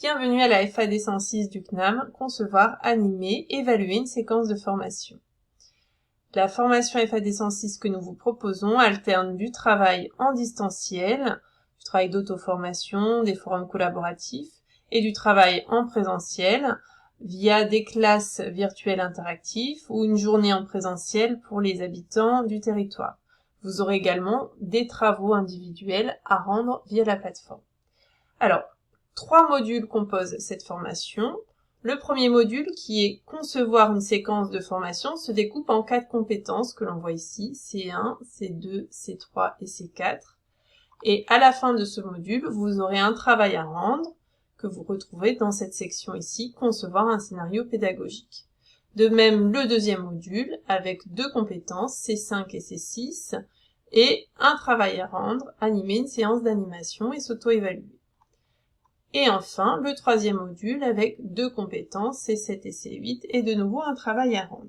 Bienvenue à la FAD 106 du CNAM, concevoir, animer, évaluer une séquence de formation. La formation FAD 106 que nous vous proposons alterne du travail en distanciel, du travail d'auto-formation, des forums collaboratifs et du travail en présentiel via des classes virtuelles interactives ou une journée en présentiel pour les habitants du territoire. Vous aurez également des travaux individuels à rendre via la plateforme. Alors, 3 modules composent cette formation. Le premier module, qui est concevoir une séquence de formation, se découpe en 4 compétences que l'on voit ici, C1, C2, C3 et C4. Et à la fin de ce module, vous aurez un travail à rendre que vous retrouvez dans cette section ici, concevoir un scénario pédagogique. De même, le deuxième module, avec 2 compétences, C5 et C6, et un travail à rendre, animer une séance d'animation et s'auto-évaluer. Et enfin, le troisième module avec 2 compétences, C7 et C8, et de nouveau un travail à rendre.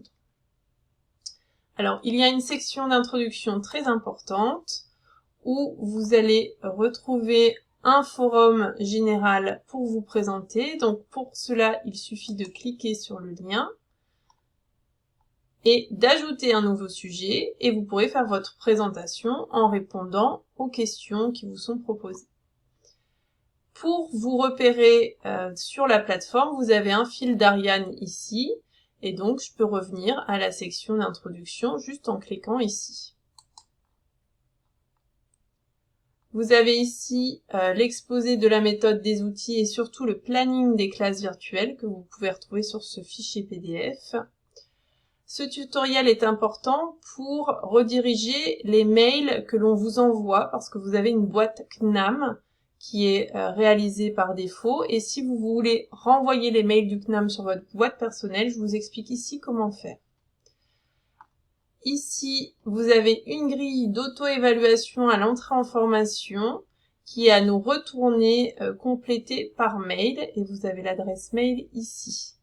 Alors, il y a une section d'introduction très importante où vous allez retrouver un forum général pour vous présenter. Donc, pour cela, il suffit de cliquer sur le lien et d'ajouter un nouveau sujet, et vous pourrez faire votre présentation en répondant aux questions qui vous sont proposées. Pour vous repérer sur la plateforme, vous avez un fil d'Ariane ici, et donc je peux revenir à la section d'introduction juste en cliquant ici. Vous avez ici l'exposé de la méthode des outils et surtout le planning des classes virtuelles que vous pouvez retrouver sur ce fichier PDF. Ce tutoriel est important pour rediriger les mails que l'on vous envoie parce que vous avez une boîte CNAM qui est réalisé par défaut, et si vous voulez renvoyer les mails du CNAM sur votre boîte personnelle, je vous explique ici comment faire. Ici, vous avez une grille d'auto-évaluation à l'entrée en formation qui est à nous retourner complétée par mail, et vous avez l'adresse mail ici.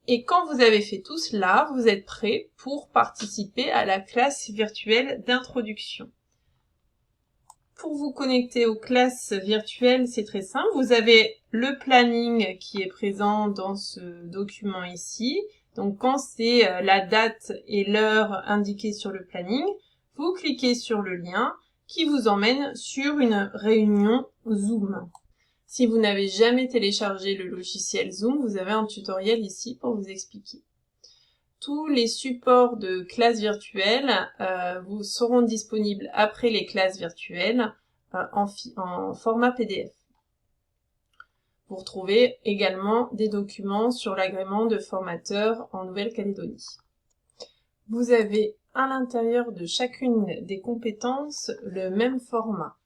Et quand vous avez fait tout cela, vous êtes prêt pour participer à la classe virtuelle d'introduction. Pour vous connecter aux classes virtuelles, c'est très simple. Vous avez le planning qui est présent dans ce document ici. Donc, quand c'est la date et l'heure indiquée sur le planning, vous cliquez sur le lien qui vous emmène sur une réunion Zoom. Si vous n'avez jamais téléchargé le logiciel Zoom, vous avez un tutoriel ici pour vous expliquer. Tous les supports de classes virtuelles vous seront disponibles après les classes virtuelles en format PDF. Vous retrouvez également des documents sur l'agrément de formateur en Nouvelle-Calédonie. Vous avez à l'intérieur de chacune des compétences le même format.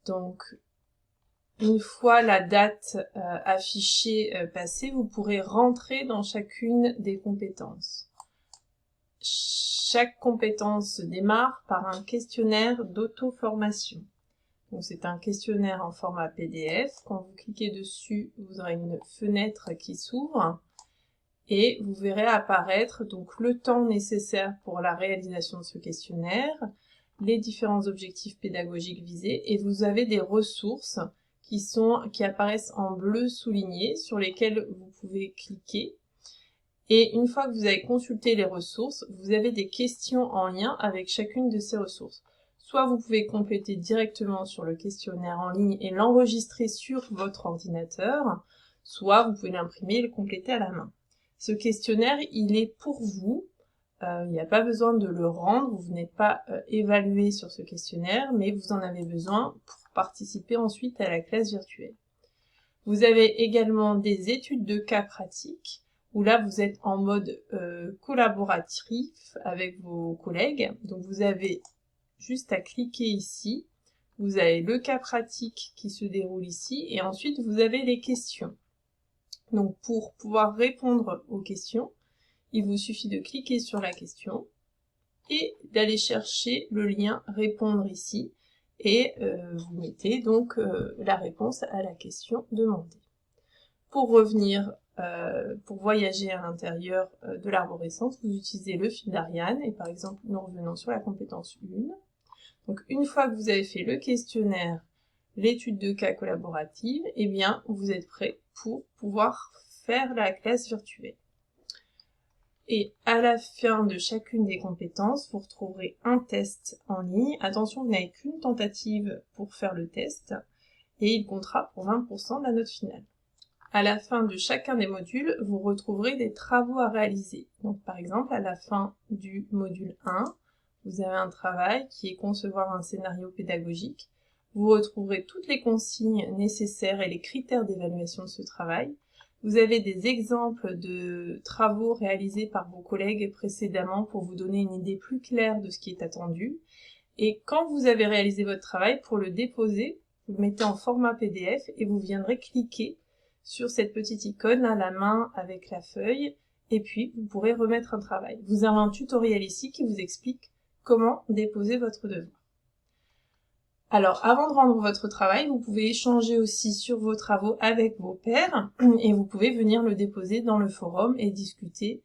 Donc, une fois la date affichée passée, vous pourrez rentrer dans chacune des compétences. Chaque compétence démarre par un questionnaire d'auto-formation. Donc c'est un questionnaire en format PDF. Quand vous cliquez dessus, vous aurez une fenêtre qui s'ouvre et vous verrez apparaître donc le temps nécessaire pour la réalisation de ce questionnaire, les différents objectifs pédagogiques visés, et vous avez des ressources qui apparaissent en bleu souligné sur lesquelles vous pouvez cliquer. Et une fois que vous avez consulté les ressources, vous avez des questions en lien avec chacune de ces ressources. Soit vous pouvez compléter directement sur le questionnaire en ligne et l'enregistrer sur votre ordinateur, soit vous pouvez l'imprimer et le compléter à la main. Ce questionnaire, il est pour vous. Il n'y a pas besoin de le rendre, vous n'êtes pas évalué sur ce questionnaire, mais vous en avez besoin pour participer ensuite à la classe virtuelle. Vous avez également des études de cas pratiques, où là vous êtes en mode collaboratif avec vos collègues. Donc vous avez juste à cliquer ici, vous avez le cas pratique qui se déroule ici, et ensuite vous avez les questions. Donc pour pouvoir répondre aux questions, il vous suffit de cliquer sur la question et d'aller chercher le lien répondre ici, et vous mettez donc la réponse à la question demandée. Pour revenir, pour voyager à l'intérieur de l'arborescence, vous utilisez le fil d'Ariane, et par exemple, nous revenons sur la compétence 1. Donc une fois que vous avez fait le questionnaire, l'étude de cas collaborative, eh bien, vous êtes prêt pour pouvoir faire la classe virtuelle. Et à la fin de chacune des compétences, vous retrouverez un test en ligne. Attention, vous n'avez qu'une tentative pour faire le test et il comptera pour 20% de la note finale. À la fin de chacun des modules, vous retrouverez des travaux à réaliser. Donc par exemple, à la fin du module 1, vous avez un travail qui est concevoir un scénario pédagogique. Vous retrouverez toutes les consignes nécessaires et les critères d'évaluation de ce travail. Vous avez des exemples de travaux réalisés par vos collègues précédemment pour vous donner une idée plus claire de ce qui est attendu. Et quand vous avez réalisé votre travail, pour le déposer, vous le mettez en format PDF et vous viendrez cliquer sur cette petite icône à la main avec la feuille et puis vous pourrez remettre un travail. Vous avez un tutoriel ici qui vous explique comment déposer votre devoir. Alors, avant de rendre votre travail, vous pouvez échanger aussi sur vos travaux avec vos pairs et vous pouvez venir le déposer dans le forum et discuter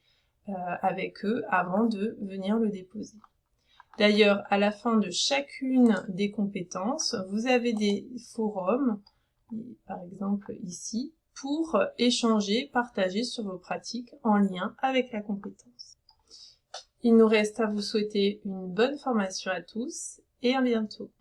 avec eux avant de venir le déposer. D'ailleurs, à la fin de chacune des compétences, vous avez des forums, par exemple ici, pour échanger, partager sur vos pratiques en lien avec la compétence. Il nous reste à vous souhaiter une bonne formation à tous et à bientôt.